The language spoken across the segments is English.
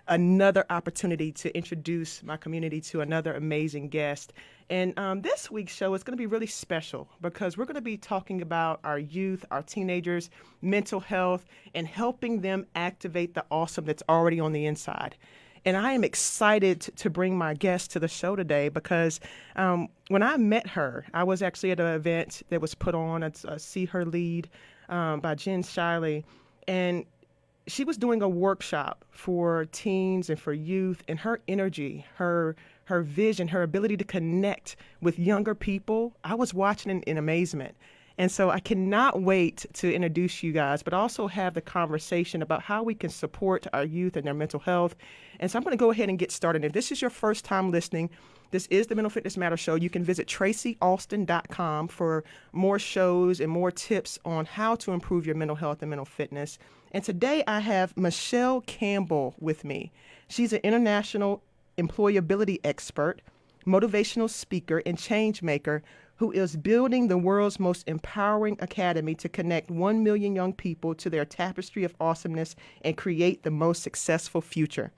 Another opportunity to introduce my community to another amazing guest. And this week's show is going to be really special because we're going to be talking about our youth, our teenagers, mental health, and helping them activate the awesome that's already on the inside. And I am excited to bring my guest to the show today because when I met her, I was actually at an event that was put on at See Her Lead by Jen Shiley. And she was doing a workshop for teens and for youth, and her energy, her vision, her ability to connect with younger people, I was watching in amazement. And so I cannot wait to introduce you guys, but also have the conversation about how we can support our youth and their mental health. And so I'm going to go ahead and get started. If this is your first time listening, this is the Mental Fitness Matter Show. You can visit TracyAlston.com for more shows and more tips on how to improve your mental health and mental fitness. And today I have Michelle Campbell with me. She's an international employability expert, motivational speaker, and change maker who is building the world's most empowering academy to connect 1 million young people to their tapestry of awesomeness and create the most successful future.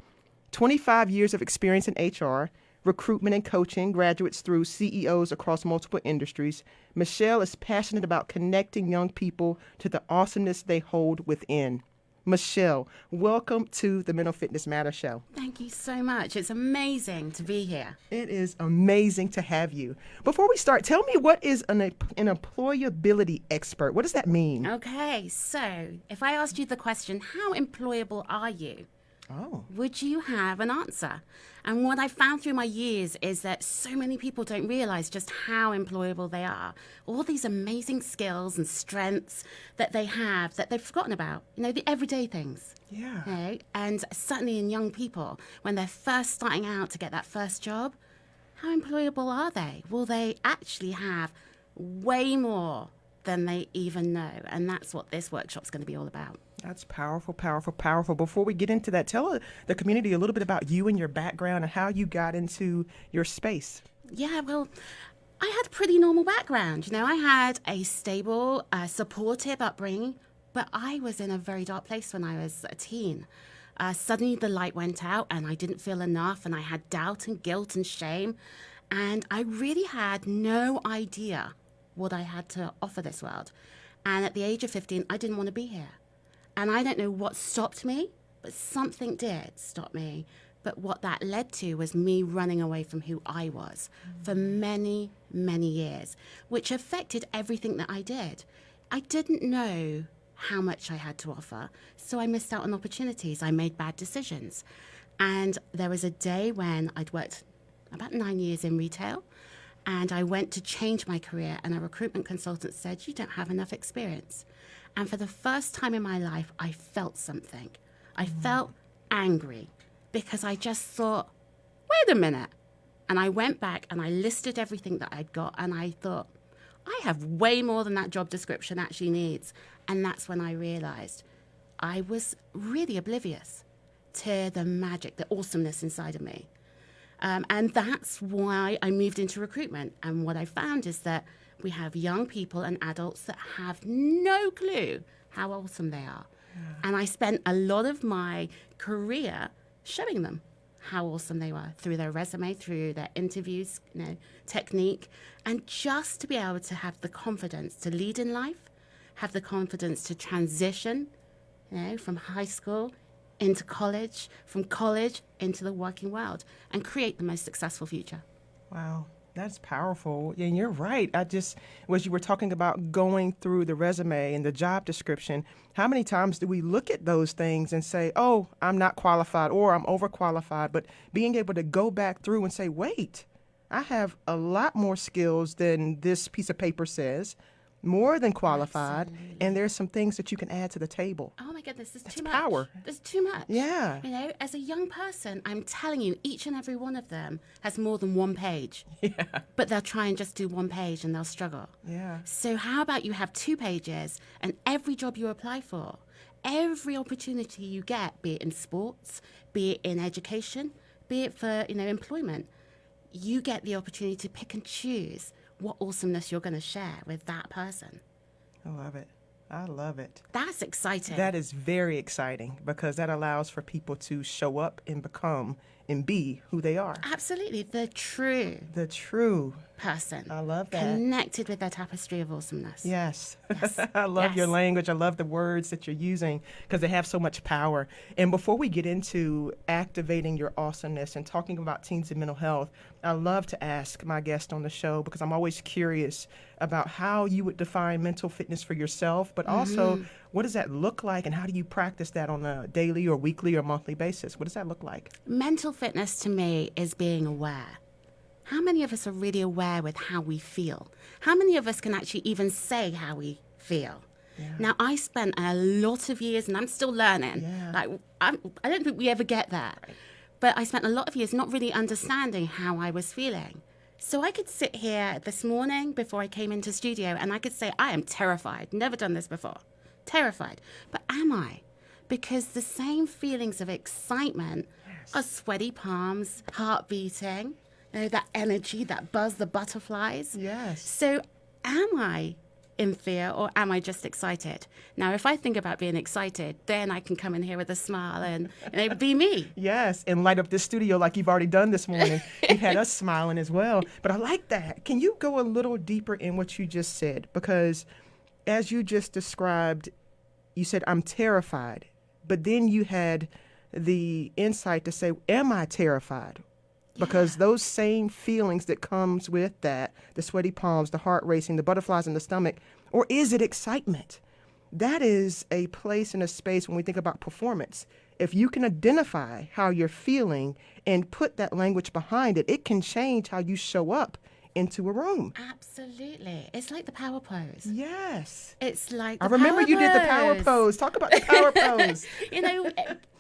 25 years of experience in HR, recruitment and coaching graduates through CEOs across multiple industries, Michelle is passionate about connecting young people to the awesomeness they hold within. Michelle, welcome to the Mental Fitness Matter Show. Thank you so much. It's amazing to be here. It is amazing to have you. Before we start, tell me, what is an employability expert? What does that mean? Okay, so if I asked you the question, how employable are you? Oh. Would you have an answer? And what I found through my years is that so many people don't realize just how employable they are. All these amazing skills and strengths that they have that they've forgotten about, the everyday things. Yeah. And certainly in young people, when they're first starting out to get that first job, how employable are they? Will they actually have way more than they even know? And that's what this workshop's going to be all about. That's powerful, powerful, powerful. Before we get into that, tell the community a little bit about you and your background and how you got into your space. Yeah, well, I had a pretty normal background. I had a stable, supportive upbringing, but I was in a very dark place when I was a teen. Suddenly the light went out and I didn't feel enough, and I had doubt and guilt and shame, and I really had no idea what I had to offer this world. And at the age of 15, I didn't want to be here. And I don't know what stopped me, but something did stop me. But what that led to was me running away from who I was for many, many years, which affected everything that I did. I didn't know how much I had to offer, so I missed out on opportunities. I made bad decisions. And there was a day when I'd worked about 9 years in retail, and I went to change my career, and a recruitment consultant said, "You don't have enough experience." And for the first time in my life, I felt something. I felt angry because I just thought, wait a minute. And I went back and I listed everything that I'd got, and I thought, I have way more than that job description actually needs. And that's when I realized I was really oblivious to the magic, the awesomeness inside of me. And that's why I moved into recruitment. And what I found is that we have young people and adults that have no clue how awesome they are. Yeah. And I spent a lot of my career showing them how awesome they were through their resume, through their interviews, technique, and just to be able to have the confidence to lead in life, have the confidence to transition, from high school into college, from college into the working world, and create the most successful future. Wow. That's powerful. And you're right. As you were talking about going through the resume and the job description, how many times do we look at those things and say, oh, I'm not qualified or I'm overqualified? But being able to go back through and say, wait, I have a lot more skills than this piece of paper says, more than qualified. Absolutely. And there's some things that you can add to the table. Oh my goodness, there's That's too much. power. There's too much. Yeah. As a young person, I'm telling you, each and every one of them has more than one page. Yeah. But they'll try and just do one page and they'll struggle. Yeah. So how about you have 2 pages, and every job you apply for, every opportunity you get, be it in sports, be it in education, be it for, employment, you get the opportunity to pick and choose what awesomeness you're going to share with that person. I love it. I love it. That's exciting. That is very exciting because that allows for people to show up and become and be who they are. Absolutely. The true person. I love that. Connected with their tapestry of awesomeness. Yes. Yes. I love your Yes. language. I love the words that you're using because they have so much power. And before we get into activating your awesomeness and talking about teens and mental health, I love to ask my guest on the show because I'm always curious about how you would define mental fitness for yourself, but also what does that look like and how do you practice that on a daily or weekly or monthly basis? What does that look like? Mental fitness to me is being aware. How many of us are really aware with how we feel? How many of us can actually even say how we feel? Yeah. Now, I spent a lot of years, and I'm still learning. Yeah. Like, I don't think we ever get there. Right. But I spent a lot of years not really understanding how I was feeling. So I could sit here this morning before I came into studio, and I could say, I am terrified. Never done this before. Terrified. But am I? Because the same feelings of excitement are sweaty palms, heart beating, that energy, that buzz, the butterflies. Yes. So am I in fear or am I just excited? Now, if I think about being excited, then I can come in here with a smile and be me. Yes, and light up this studio like you've already done this morning. You've had us smiling as well. But I like that. Can you go a little deeper in what you just said? Because as you just described, you said, I'm terrified. But then you had the insight to say, am I terrified? Because those same feelings that comes with that, the sweaty palms, the heart racing, the butterflies in the stomach, or is it excitement? That is a place and a space when we think about performance. If you can identify how you're feeling and put that language behind it, it can change how you show up into a room. Absolutely. It's like the power pose. Yes. It's like I the remember power you did the power pose. pose. Talk about the power pose.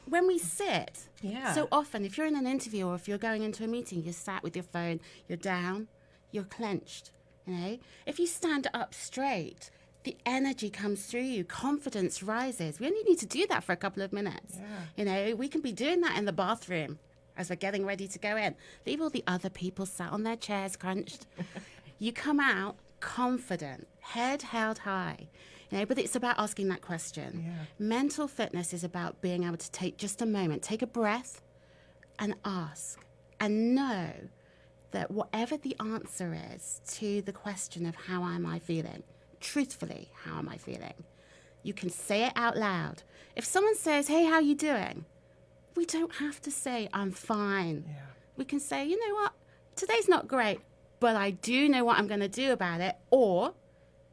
When we sit, Yeah. so often, if you're in an interview or if you're going into a meeting, you're sat with your phone, you're down, you're clenched. If you stand up straight, the energy comes through you, confidence rises. We only need to do that for a couple of minutes. Yeah. We can be doing that in the bathroom as we're getting ready to go in. Leave all the other people sat on their chairs crunched. You come out confident, head held high. But it's about asking that question. Yeah. Mental fitness is about being able to take just a moment, take a breath and ask and know that whatever the answer is to the question of how am I feeling, truthfully, how am I feeling, you can say it out loud. If someone says, hey, how are you doing? We don't have to say, I'm fine. Yeah. We can say, you know what, today's not great, but I do know what I'm going to do about it. Or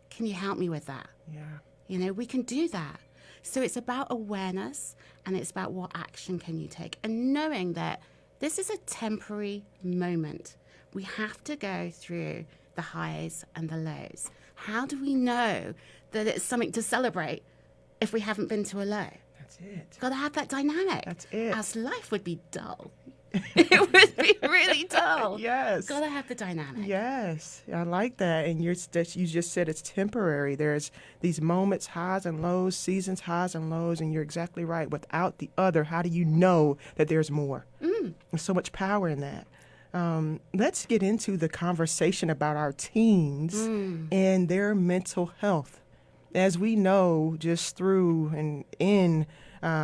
can you help me with that? Yeah. We can do that. So it's about awareness and it's about what action can you take and knowing that this is a temporary moment. We have to go through the highs and the lows. How do we know that it's something to celebrate if we haven't been to a low? That's it. Got to have that dynamic. That's it. Else life would be dull. It would be really dull. Yes. Got to have the dynamic. Yes, I like that. And you just said it's temporary. There's these moments, highs and lows, seasons, highs and lows, and you're exactly right. Without the other, how do you know that there's more? There's so much power in that. Let's get into the conversation about our teens and their mental health. As we know, just through and in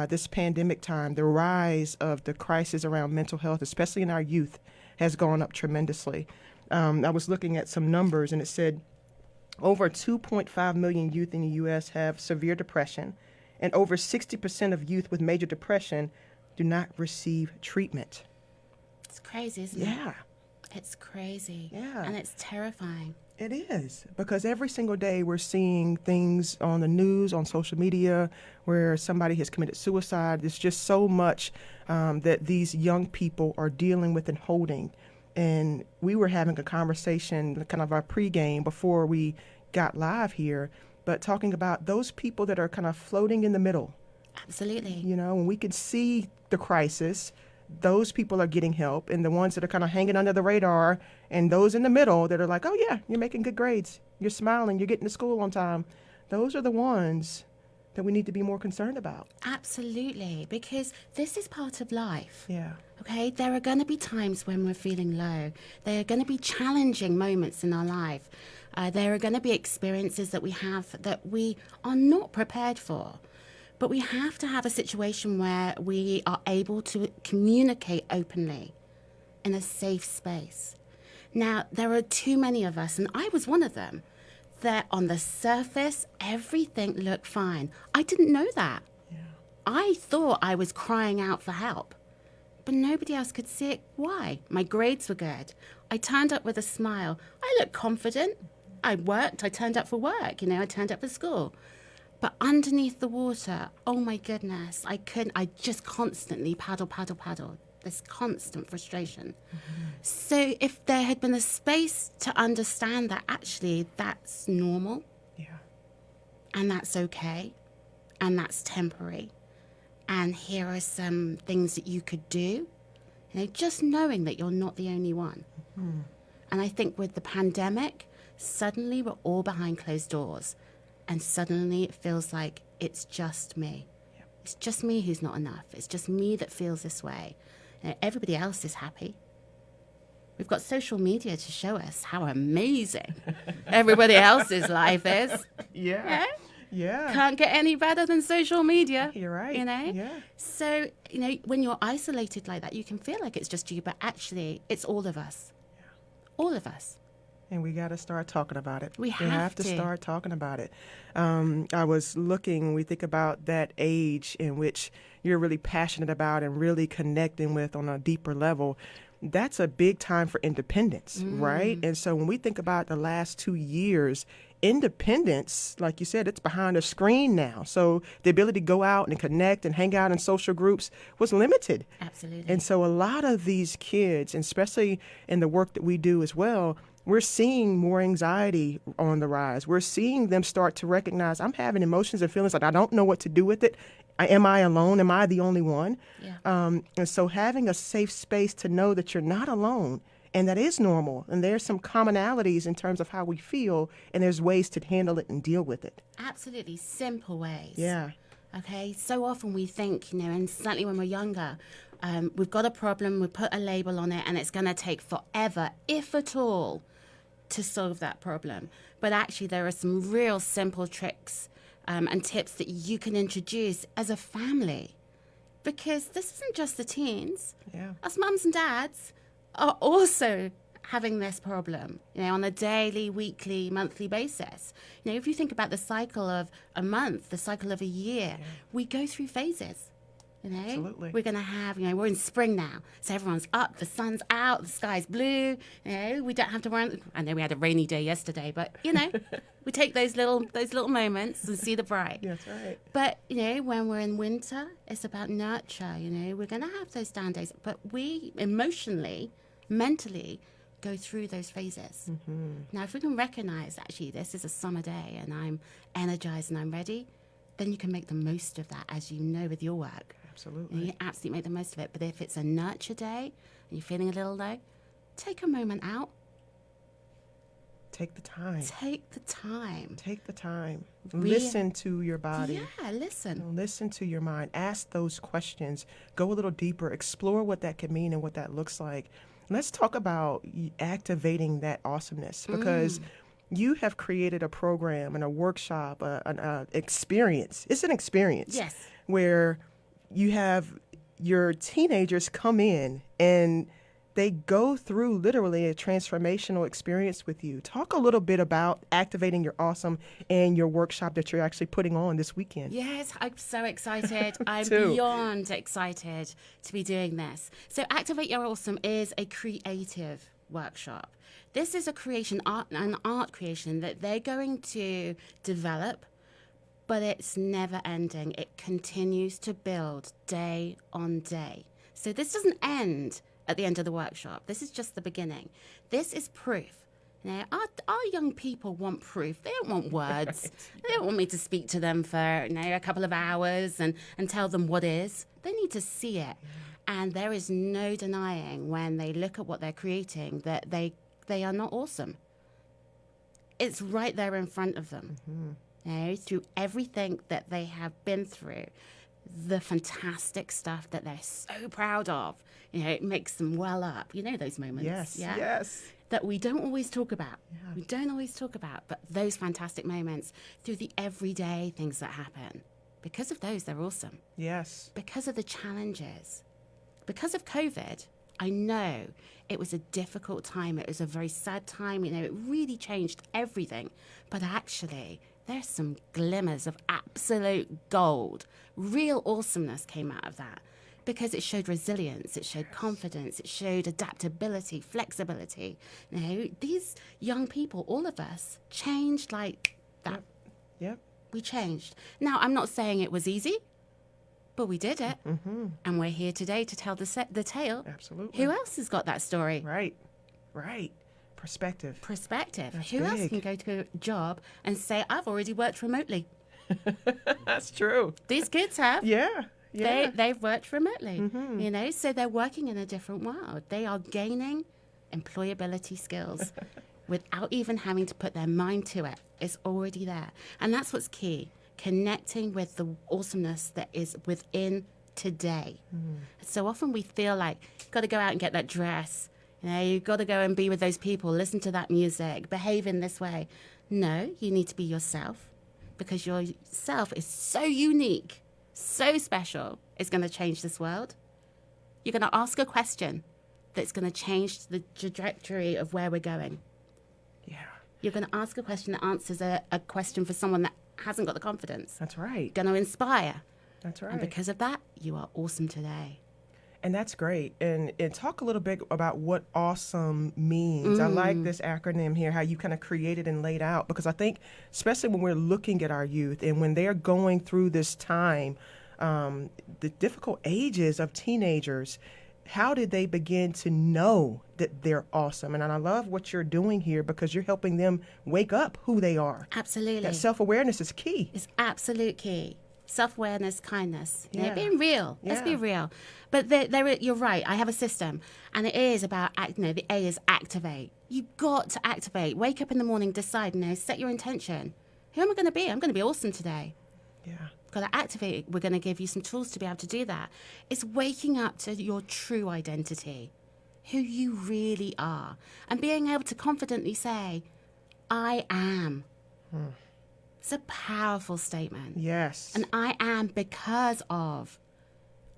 this pandemic time, the rise of the crisis around mental health, especially in our youth, has gone up tremendously. I was looking at some numbers, and it said over 2.5 million youth in the U.S. have severe depression, and over 60% of youth with major depression do not receive treatment. It's crazy, isn't it? Yeah. It's crazy. Yeah. And it's terrifying. It is, because every single day we're seeing things on the news, on social media, where somebody has committed suicide. There's just so much that these young people are dealing with and holding. And we were having a conversation, kind of our pregame before we got live here, but talking about those people that are kind of floating in the middle. Absolutely. When we can see the crisis, those people are getting help, and the ones that are kind of hanging under the radar, and those in the middle that are like, oh yeah, you're making good grades, you're smiling, you're getting to school on time. Those are the ones that we need to be more concerned about. Absolutely, because this is part of life. Yeah. Okay, there are going to be times when we're feeling low. There are going to be challenging moments in our life. There are going to be experiences that we have that we are not prepared for. But we have to have a situation where we are able to communicate openly in a safe space. Now, there are too many of us, and I was one of them, that on the surface, everything looked fine. I didn't know that. Yeah. I thought I was crying out for help, but nobody else could see it. Why? My grades were good. I turned up with a smile. I looked confident. I worked. I turned up for work. I turned up for school. But underneath the water, oh my goodness, I just constantly paddle. This constant frustration. Mm-hmm. So if there had been a space to understand that actually that's normal, yeah, and that's okay, and that's temporary, and here are some things that you could do, just knowing that you're not the only one. Mm-hmm. And I think with the pandemic, suddenly we're all behind closed doors, and suddenly it feels like it's just me. Yeah. It's just me who's not enough. It's just me that feels this way. Everybody else is happy. We've got social media to show us how amazing everybody else's life is. Yeah. Yeah. Can't get any better than social media. You're right. Yeah. So, when you're isolated like that, you can feel like it's just you, but actually it's all of us. Yeah. All of us. And we got to start talking about it. We have to start talking about it. I was looking, we think about that age in which you're really passionate about and really connecting with on a deeper level. That's a big time for independence, right? And so when we think about the last 2 years, independence, like you said, it's behind a screen now. So the ability to go out and connect and hang out in social groups was limited. Absolutely. And so a lot of these kids, and especially in the work that we do as well, we're seeing more anxiety on the rise. We're seeing them start to recognize, I'm having emotions and feelings like I don't know what to do with it. Am I alone? Am I the only one? Yeah. And so having a safe space to know that you're not alone, and that is normal, and there's some commonalities in terms of how we feel, and there's ways to handle it and deal with it. Absolutely. Simple ways. Yeah. Okay. So often we think, and certainly when we're younger, we've got a problem, we put a label on it, and it's going to take forever, if at all, to solve that problem. But actually there are some real simple tricks and tips that you can introduce as a family, because this isn't just the teens. Yeah. Us mums and dads are also having this problem, on a daily, weekly, monthly basis. If you think about the cycle of a month, the cycle of a year, we go through phases. Absolutely. We're going to have, we're in spring now. So everyone's up, the sun's out, the sky's blue. We don't have to worry. I know we had a rainy day yesterday, but, we take those little moments and see the bright. That's right. But, when we're in winter, it's about nurture. We're going to have those down days. But we emotionally, mentally, go through those phases. Mm-hmm. Now, if we can recognize, actually, this is a summer day and I'm energized and I'm ready, then you can make the most of that, as you know, with your work. Absolutely. You absolutely make the most of it. But if it's a nurture day and you're feeling a little low, take a moment out. Take the time. Take the time. Take the time. Listen to your body. Yeah, listen. Listen to your mind. Ask those questions. Go a little deeper. Explore what that could mean and what that looks like. Let's talk about activating that awesomeness, because you have created a program and a workshop, an experience. It's an experience. Yes. Where you have your teenagers come in and they go through literally a transformational experience with you. Talk a little bit about activating your awesome and your workshop that you're actually putting on this weekend. Yes, I'm so excited. I'm beyond excited to be doing this. So Activate Your Awesome is a creative workshop. This is an art creation that they're going to develop, but it's never ending. It continues to build day on day. So this doesn't end at the end of the workshop. This is just the beginning. This is proof. Our young people want proof. They don't want words. Right. They don't want me to speak to them for a couple of hours and tell them what is. They need to see it. And there is no denying when they look at what they're creating that they are not awesome. It's right there in front of them. Mm-hmm. Through everything that they have been through, the fantastic stuff that they're so proud of. It makes them well up. You know those moments. Yes, Yeah? yes. That we don't always talk about. We don't always talk about, but those fantastic moments through the everyday things that happen. Because of those, they're awesome. Yes. Because of the challenges. Because of COVID, I know it was a difficult time. It was a very sad time. It really changed everything. But actually, there's some glimmers of absolute gold. Real awesomeness came out of that because it showed resilience, it showed confidence, it showed adaptability, flexibility. These young people, all of us, changed like that. Yep. We changed. Now, I'm not saying it was easy, but we did it. Mm-hmm. And we're here today to tell the tale. Absolutely. Who else has got that story? Right. Perspective. That's Who big. else can go to a job and say, I've already worked remotely? That's true. These kids have. Yeah. They've worked remotely, so they're working in a different world. They are gaining employability skills without even having to put their mind to it. It's already there. And that's what's key, connecting with the awesomeness that is within today. So often we feel like, got to go out and get that dress. You've got to go and be with those people, listen to that music, behave in this way. No, you need to be yourself because yourself is so unique, so special. It's going to change this world. You're going to ask a question that's going to change the trajectory of where we're going. Yeah. You're going to ask a question that answers a question for someone that hasn't got the confidence. That's right. Going to inspire. That's right. And because of that, you are awesome today. And that's great. And talk a little bit about what awesome means. I like this acronym here, how you kind of created and laid out, because I think, especially when we're looking at our youth and when they're going through this time, the difficult ages of teenagers, how did they begin to know that they're awesome? And I love what you're doing here because you're helping them wake up who they are. Absolutely. That self-awareness is key. It's absolute key. Self-awareness, kindness, Yeah. being real. Let's be real. But you're right. I have a system, and it is about, the A is activate. You've got to activate. Wake up in the morning, decide, set your intention. Who am I going to be? I'm going to be awesome today. Yeah. Got to activate. We're going to give you some tools to be able to do that. It's waking up to your true identity, who you really are, and being able to confidently say, I am. It's a powerful statement. Yes. And I am because of.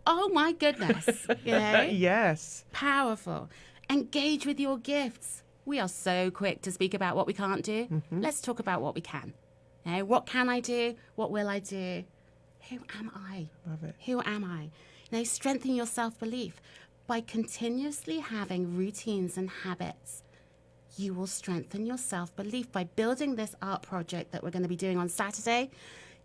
Oh, my goodness. Yes. Powerful. Engage with your gifts. We are so quick to speak about what we can't do. Let's talk about what we can. What can I do? What will I do? Who am I? Love it. Who am I? Strengthen your self-belief. By continuously having routines and habits, you will strengthen your self-belief. By building this art project that we're going to be doing on Saturday,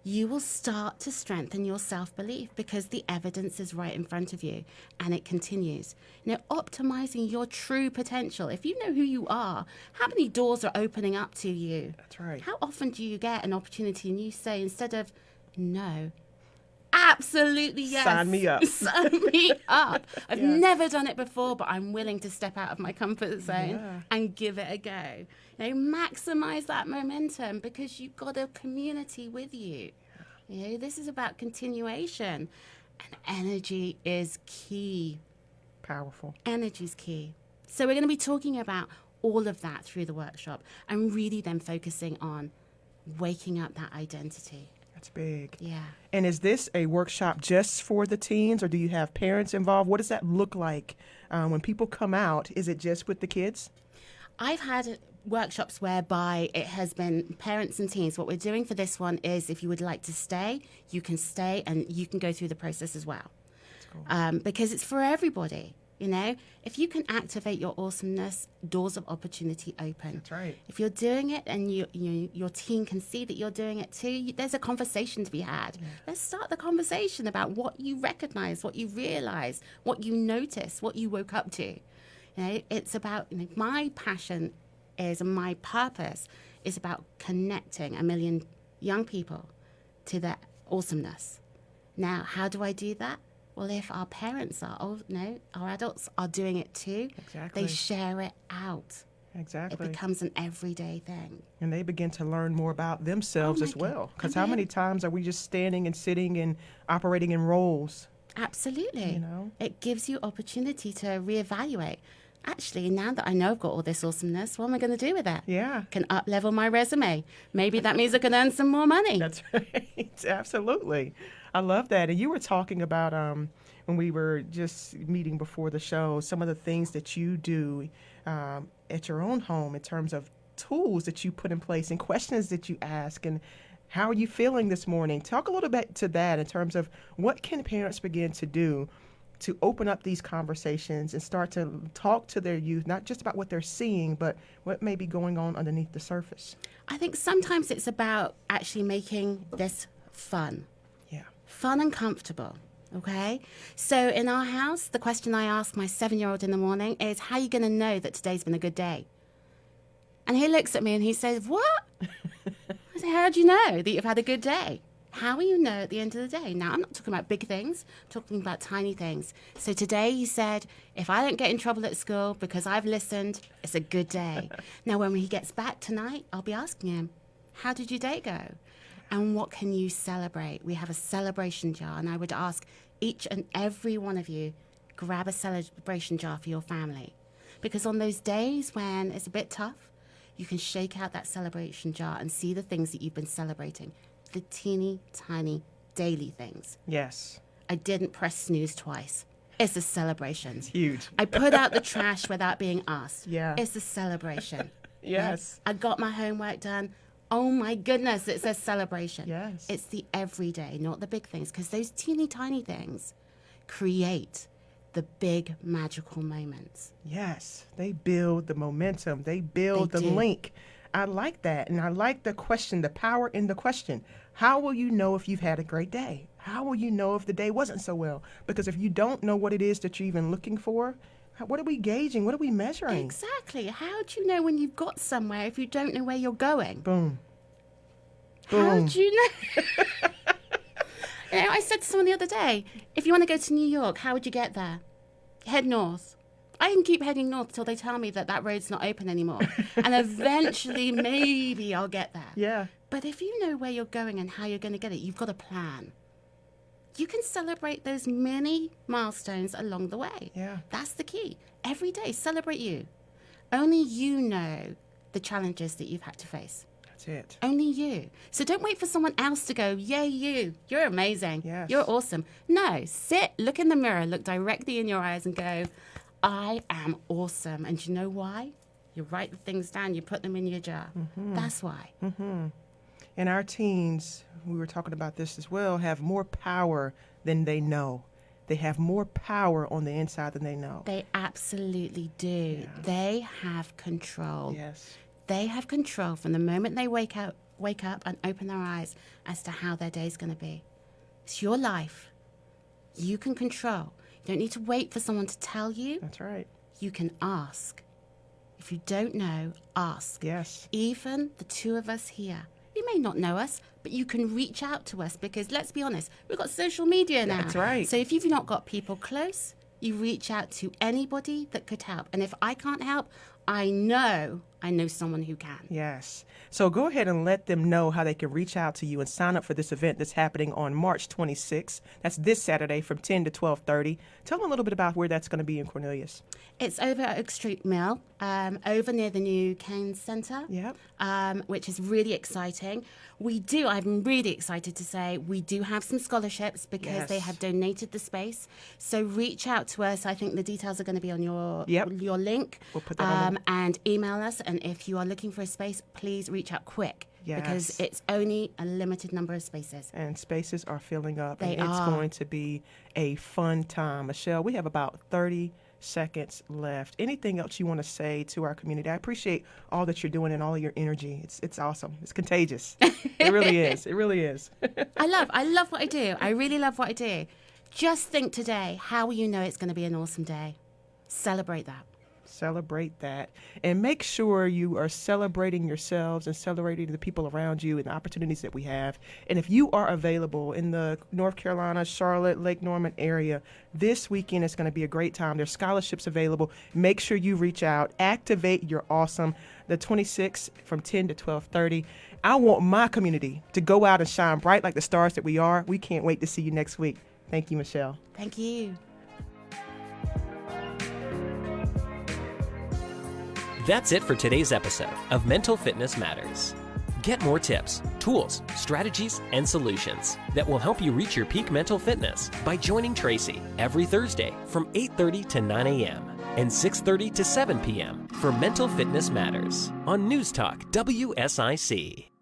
you will start to strengthen your self-belief because the evidence is right in front of you and it continues. Optimizing your true potential. If you know who you are, how many doors are opening up to you? That's right. How often do you get an opportunity and you say, instead of no, absolutely yes. Sign me up. Sign me up. I've never done it before, but I'm willing to step out of my comfort zone and give it a go. Maximize that momentum because you've got a community with you. This is about continuation. And energy is key. Powerful. Energy is key. So we're going to be talking about all of that through the workshop and really then focusing on waking up that identity. That's big. Yeah. And is this a workshop just for the teens, or do you have parents involved? What does that look like when people come out? Is it just with the kids? I've had workshops whereby it has been parents and teens. What we're doing for this one is if you would like to stay, you can stay and you can go through the process as well. That's cool. Because it's for everybody. If you can activate your awesomeness, doors of opportunity open. That's right. If you're doing it and your team can see that you're doing it too, there's a conversation to be had. Yeah. Let's start the conversation about what you recognize, what you realize, what you notice, what you woke up to. It's about my passion is, my purpose is about connecting 1 million young people to their awesomeness. Now, how do I do that? Well, if our parents are, our adults are doing it too, exactly. They share it out. Exactly. It becomes an everyday thing. And they begin to learn more about themselves Oh my as well. God. Because And how they- many times are we just standing and sitting and operating in roles? Absolutely. You know? It gives you opportunity to reevaluate. Actually, now that I know I've got all this awesomeness, what am I going to do with it? Yeah. Can up level my resume. Maybe that means I can earn some more money. That's right. Absolutely. I love that. And you were talking about when we were just meeting before the show, some of the things that you do at your own home in terms of tools that you put in place and questions that you ask and how are you feeling this morning? Talk a little bit to that in terms of what can parents begin to do to open up these conversations and start to talk to their youth, not just about what they're seeing, but what may be going on underneath the surface. I think sometimes it's about actually making this fun. Yeah. Fun and comfortable. Okay. So in our house, the question I ask my 7-year-old in the morning is, how are you going to know that today's been a good day? And he looks at me and he says, what? I say, how do you know that you've had a good day? How will you know at the end of the day? Now, I'm not talking about big things, I'm talking about tiny things. So today he said, if I don't get in trouble at school because I've listened, it's a good day. Now, when he gets back tonight, I'll be asking him, how did your day go? And what can you celebrate? We have a celebration jar, and I would ask each and every one of you, grab a celebration jar for your family. Because on those days when it's a bit tough, you can shake out that celebration jar and see the things that you've been celebrating. The teeny tiny daily things. Yes. I didn't press snooze twice. It's a celebration. It's huge. I put out the trash without being asked. Yeah. It's a celebration. Yes. I got my homework done. Oh my goodness, it's a celebration. Yes. It's the everyday, not the big things, because those teeny tiny things create the big magical moments. Yes. They build the momentum. They build They the do. link. I like that. And I like the question, the power in the question. How will you know if you've had a great day? How will you know if the day wasn't so well? Because if you don't know what it is that you're even looking for, what are we gauging? What are we measuring? Exactly. How do you know when you've got somewhere if you don't know where you're going? Boom. How Boom. do you know? You know, I said to someone the other day, if you want to go to New York, how would you get there? Head north. I can keep heading north till they tell me that that road's not open anymore. And eventually, maybe I'll get there. Yeah. But if you know where you're going and how you're going to get it, you've got a plan. You can celebrate those many milestones along the way. Yeah. That's the key. Every day, celebrate you. Only you know the challenges that you've had to face. That's it. Only you. So don't wait for someone else to go, yay, you. You're amazing. Yes. You're awesome. No, sit, look in the mirror, look directly in your eyes and go, I am awesome. And you know why? You write the things down, you put them in your jar. That's why. And our teens, we were talking about this as well, have more power than they know. They have more power on the inside than they know. They absolutely do. Yeah. They have control. Yes. They have control from the moment they wake up and open their eyes as to how their day's going to be. It's your life. You can control. You don't need to wait for someone to tell you. That's right. You can ask. If you don't know, ask. Yes. Even the two of us here. You may not know us, but you can reach out to us because, let's be honest, we've got social media now. That's right. So if you've not got people close, you reach out to anybody that could help. And if I can't help, I know someone who can. Yes. So go ahead and let them know how they can reach out to you and sign up for this event that's happening on March 26th. That's this Saturday from 10 to 12:30. Tell them a little bit about where that's going to be in Cornelius. It's over at Oak Street Mill, over near the new Keynes Centre, Yep. which is really exciting. I'm really excited to say, we do have some scholarships because they Yes. have donated the space. So reach out to us. I think the details are going to be on your link. We'll put that on and email us. And if you are looking for a space, please reach out quick. Yes. Because it's only a limited number of spaces. And spaces are filling up. They and it's are. going to be a fun time. Michelle, we have about 30 seconds left. Anything else you want to say to our community? I appreciate all that you're doing and all of your energy. It's awesome. It's contagious. It really is. It really is. I love what I do. I really love what I do. Just think today, how will you know it's going to be an awesome day? Celebrate that. Celebrate that. And make sure you are celebrating yourselves and celebrating the people around you and the opportunities that we have. And if you are available in the North Carolina, Charlotte, Lake Norman area, this weekend is going to be a great time. There's scholarships available. Make sure you reach out. Activate Your Awesome, the 26th from 10 to 12:30. I want my community to go out and shine bright like the stars that we are. We can't wait to see you next week. Thank you, Michelle. Thank you. That's it for today's episode of Mental Fitness Matters. Get more tips, tools, strategies, and solutions that will help you reach your peak mental fitness by joining Tracy every Thursday from 8:30 to 9 a.m. and 6:30 to 7 p.m. for Mental Fitness Matters on News Talk WSIC.